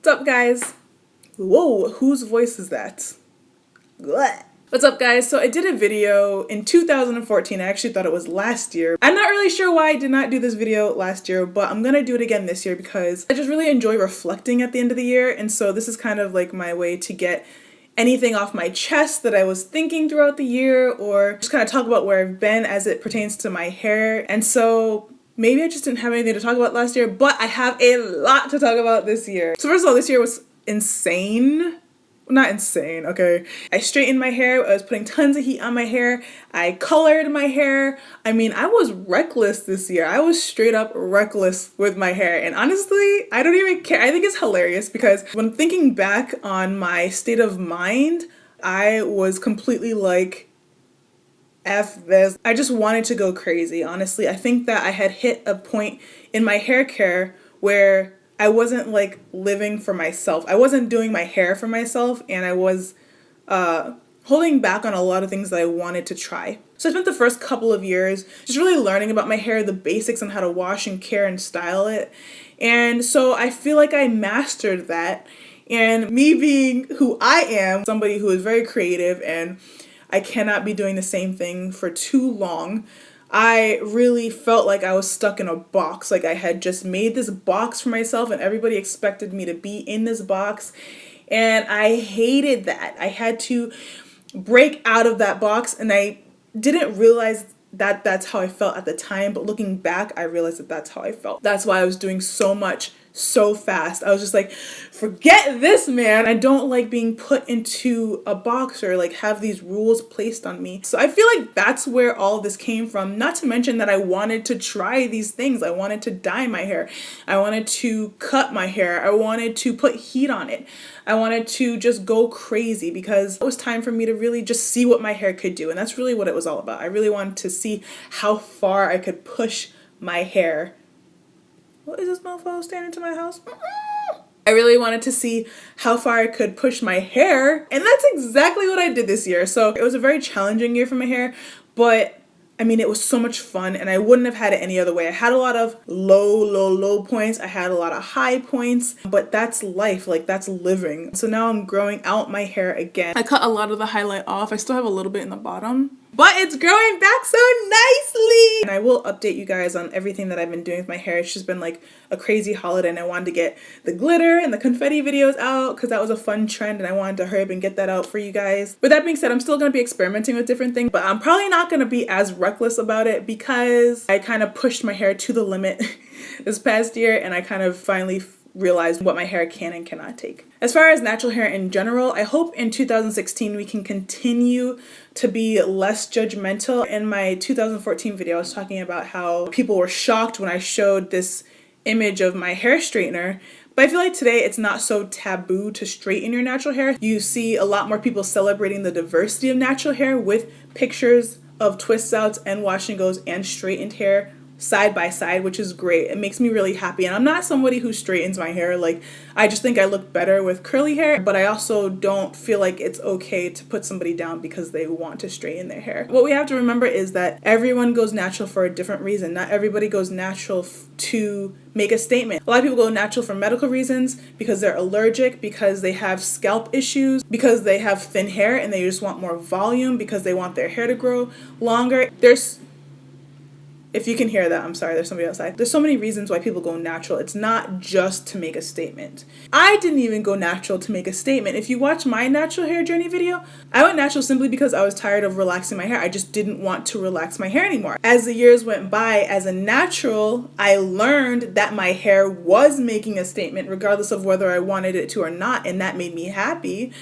What's up, guys? Whoa, whose voice is that? Blech. What's up, guys? So I did a video in 2014. I actually thought it was last year. I'm not really sure why I did not do this video last year, but I'm gonna do it again this year because I just really enjoy reflecting at the end of the year. And so this is kind of like my way to get anything off my chest that I was thinking throughout the year, or just kind of talk about where I've been as it pertains to my hair. And so maybe I just didn't have anything to talk about last year, but I have a lot to talk about this year. So first of all, this year was insane. Not insane, okay. I straightened my hair. I was putting tons of heat on my hair. I colored my hair. I mean, I was reckless this year. I was straight up reckless with my hair. And honestly, I don't even care. I think it's hilarious because when thinking back on my state of mind, I was completely like, F this. I just wanted to go crazy, honestly. I think that I had hit a point in my hair care where I wasn't like living for myself. I wasn't doing my hair for myself, and I was holding back on a lot of things that I wanted to try. So I spent the first couple of years just really learning about my hair, the basics on how to wash and care and style it. And so I feel like I mastered that. And me being who I am, somebody who is very creative and I cannot be doing the same thing for too long, I really felt like I was stuck in a box. Like I had just made this box for myself and everybody expected me to be in this box. And I hated that. I had to break out of that box, and I didn't realize that that's how I felt at the time. But looking back, I realized that that's how I felt. That's why I was doing so much so fast. I was just like, forget this, man. I don't like being put into a box or like have these rules placed on me. So I feel like that's where all of this came from. Not to mention that I wanted to try these things. I wanted to dye my hair. I wanted to cut my hair. I wanted to put heat on it. I wanted to just go crazy because it was time for me to really just see what my hair could do. And that's really what it was all about. I really wanted to see how far I could push my hair. What is this mofo standing to my house? I really wanted to see how far I could push my hair, and that's exactly what I did this year. So it was a very challenging year for my hair, but I mean, it was so much fun, and I wouldn't have had it any other way. I had a lot of low points. I had a lot of high points, but that's life. Like, that's living. So now I'm growing out my hair again. I cut a lot of the highlight off. I still have a little bit in the bottom, but it's growing back so nicely. And I will update you guys on everything that I've been doing with my hair. It's just been like a crazy holiday, and I wanted to get the glitter and the confetti videos out because that was a fun trend, and I wanted to hurry up and get that out for you guys. With that being said, I'm still going to be experimenting with different things, but I'm probably not going to be as reckless about it because I kind of pushed my hair to the limit this past year, and I kind of finally realized what my hair can and cannot take. As far as natural hair in general, I hope in 2016 we can continue to be less judgmental. In my 2014 video, I was talking about how people were shocked when I showed this image of my hair straightener. But I feel like today it's not so taboo to straighten your natural hair. You see a lot more people celebrating the diversity of natural hair with pictures of twist outs and wash and goes and straightened hair side by side, which is great. It makes me really happy. And I'm not somebody who straightens my hair. Like, I just think I look better with curly hair, but I also don't feel like it's okay to put somebody down because they want to straighten their hair. What we have to remember is that everyone goes natural for a different reason. Not everybody goes natural to make a statement. A lot of people go natural for medical reasons, because they're allergic, because they have scalp issues, because they have thin hair and they just want more volume, because they want their hair to grow longer. If you can hear that, I'm sorry, there's somebody outside. There's so many reasons why people go natural. It's not just to make a statement. I didn't even go natural to make a statement. If you watch my natural hair journey video, I went natural simply because I was tired of relaxing my hair. I just didn't want to relax my hair anymore. As the years went by, as a natural, I learned that my hair was making a statement regardless of whether I wanted it to or not, and that made me happy.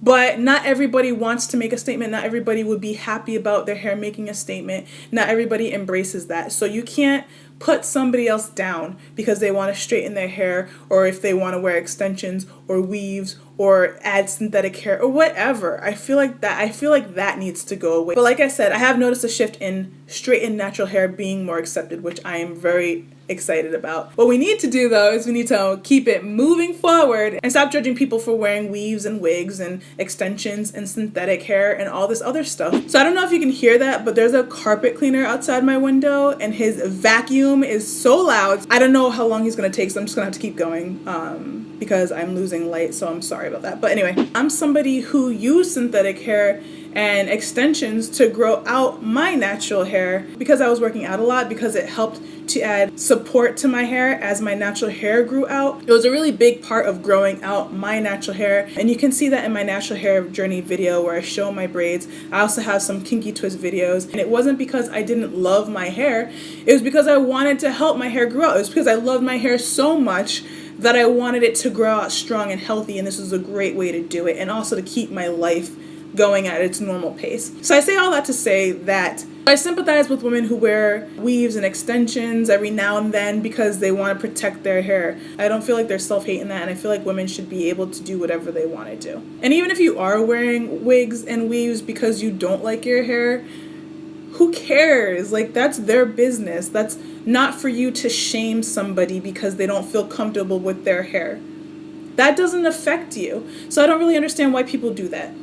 But not everybody wants to make a statement. Not everybody would be happy about their hair making a statement. Not everybody embraces that. So you can't put somebody else down because they want to straighten their hair, or if they want to wear extensions or weaves or add synthetic hair or whatever. I feel like that needs to go away. But like I said, I have noticed a shift in straightened natural hair being more accepted, which I am very excited about. What we need to do though is we need to keep it moving forward and stop judging people for wearing weaves and wigs and extensions and synthetic hair and all this other stuff. So I don't know if you can hear that, but there's a carpet cleaner outside my window and his vacuum is so loud. I don't know how long he's gonna take, so I'm just gonna have to keep going. because I'm losing light, so I'm sorry about that. But anyway, I'm somebody who used synthetic hair and extensions to grow out my natural hair because I was working out a lot, because it helped to add support to my hair as my natural hair grew out. It was a really big part of growing out my natural hair, and you can see that in my natural hair journey video where I show my braids. I also have some kinky twist videos, and it wasn't because I didn't love my hair, it was because I wanted to help my hair grow out. It was because I loved my hair so much that I wanted it to grow out strong and healthy, and this was a great way to do it, and also to keep my life going at its normal pace. So I say all that to say that I sympathize with women who wear weaves and extensions every now and then because they want to protect their hair. I don't feel like there's self-hate in that, and I feel like women should be able to do whatever they want to do. And even if you are wearing wigs and weaves because you don't like your hair, who cares? Like, that's their business. That's not for you to shame somebody because they don't feel comfortable with their hair. That doesn't affect you. So I don't really understand why people do that.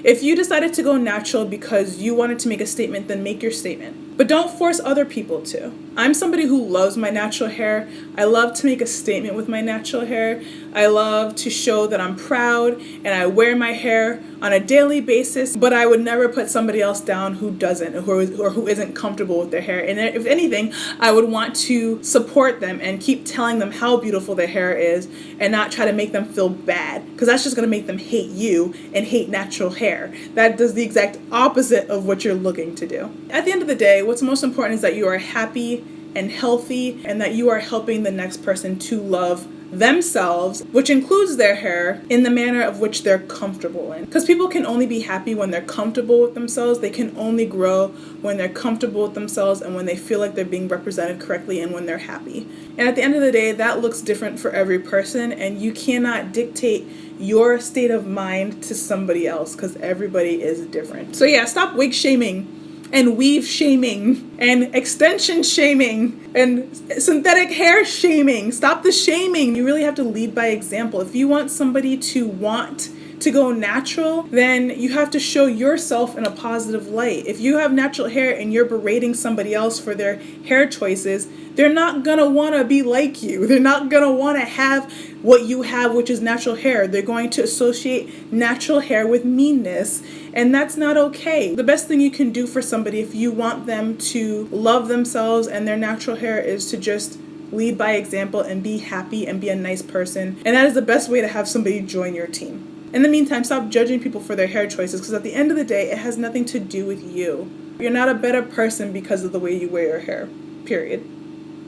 If you decided to go natural because you wanted to make a statement, then make your statement. But don't force other people to. I'm somebody who loves my natural hair. I love to make a statement with my natural hair. I love to show that I'm proud, and I wear my hair on a daily basis, but I would never put somebody else down who doesn't, or who isn't comfortable with their hair. And if anything, I would want to support them and keep telling them how beautiful their hair is and not try to make them feel bad, because that's just going to make them hate you and hate natural hair. That does the exact opposite of what you're looking to do. At the end of the day, what's most important is that you are happy and healthy, and that you are helping the next person to love themselves, which includes their hair, in the manner of which they're comfortable in. Because people can only be happy when they're comfortable with themselves. They can only grow when they're comfortable with themselves and when they feel like they're being represented correctly and when they're happy. And at the end of the day, that looks different for every person, and you cannot dictate your state of mind to somebody else because everybody is different. So yeah, stop wig shaming and weave shaming and extension shaming and synthetic hair shaming. Stop the shaming. You really have to lead by example. If you want somebody to want to go natural, then you have to show yourself in a positive light. If you have natural hair and you're berating somebody else for their hair choices, they're not gonna wanna be like you. They're not gonna wanna have what you have, which is natural hair. They're going to associate natural hair with meanness, and that's not okay. The best thing you can do for somebody if you want them to love themselves and their natural hair is to just lead by example and be happy and be a nice person. And that is the best way to have somebody join your team. In the meantime, stop judging people for their hair choices, because at the end of the day, it has nothing to do with you. You're not a better person because of the way you wear your hair, period.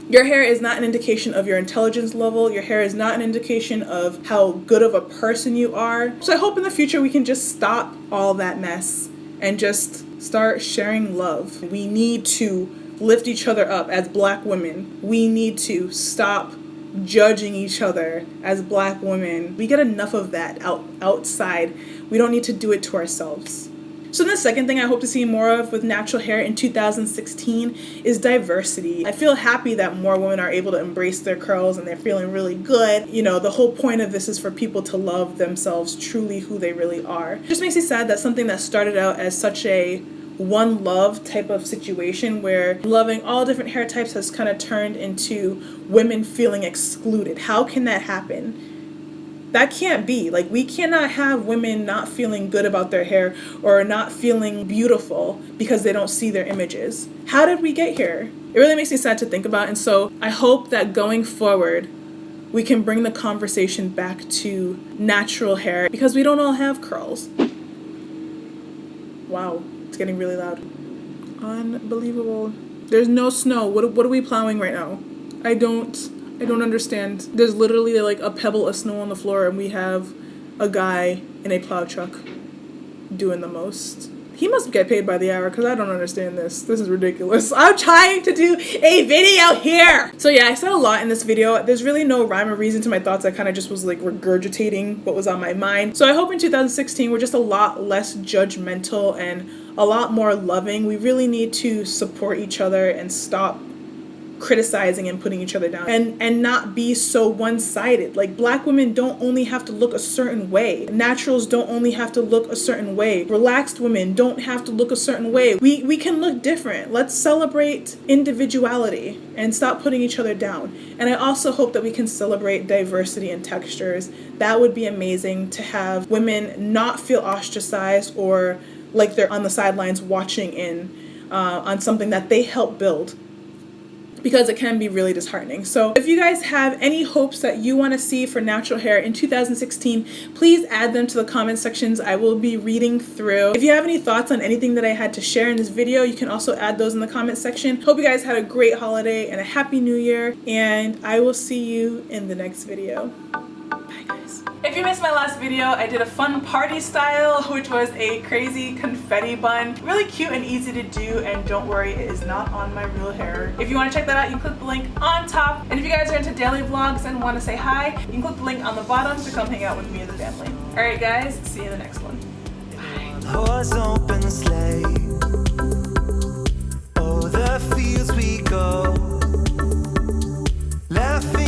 Your hair is not an indication of your intelligence level. Your hair is not an indication of how good of a person you are. So I hope in the future we can just stop all that mess and just start sharing love. We need to lift each other up as Black women. We need to stop judging each other as Black women. We get enough of that outside. We don't need to do it to ourselves. So the second thing I hope to see more of with natural hair in 2016 is diversity. I feel happy that more women are able to embrace their curls and they're feeling really good. You know, the whole point of this is for people to love themselves truly who they really are. It just makes me sad that something that started out as such a one love type of situation where loving all different hair types has kind of turned into women feeling excluded. How can that happen? That can't be. Like, we cannot have women not feeling good about their hair or not feeling beautiful because they don't see their images. How did we get here? It really makes me sad to think about. And so I hope that going forward, we can bring the conversation back to natural hair because we don't all have curls. Wow, it's getting really loud. Unbelievable. There's no snow. What are we plowing right now? I don't understand. There's literally like a pebble of snow on the floor and we have a guy in a plow truck doing the most. He must get paid by the hour because I don't understand this. This is ridiculous. I'm trying to do a video here. So yeah, I said a lot in this video. There's really no rhyme or reason to my thoughts. I kind of just was like regurgitating what was on my mind. So I hope in 2016 we're just a lot less judgmental and a lot more loving. We really need to support each other and stop criticizing and putting each other down, and not be so one-sided. Like, Black women don't only have to look a certain way. Naturals don't only have to look a certain way. Relaxed women don't have to look a certain way. We can look different. Let's celebrate individuality and stop putting each other down. And I also hope that we can celebrate diversity and textures. That would be amazing, to have women not feel ostracized or like they're on the sidelines watching in on something that they helped build, because it can be really disheartening. So if you guys have any hopes that you want to see for natural hair in 2016, please add them to the comment sections. I will be reading through. If you have any thoughts on anything that I had to share in this video, you can also add those in the comment section. Hope you guys had a great holiday and a happy new year, and I will see you in the next video. Bye guys. If you missed my last video, I did a fun party style, which was a crazy confetti bun. Really cute and easy to do, and don't worry, it is not on my real hair. If you want to check that out, you can click the link on top. And if you guys are into daily vlogs and want to say hi, you can click the link on the bottom to come hang out with me and the family. Alright guys, see you in the next one. Bye. Horse open sleigh. Oh, the fields we go, laughing.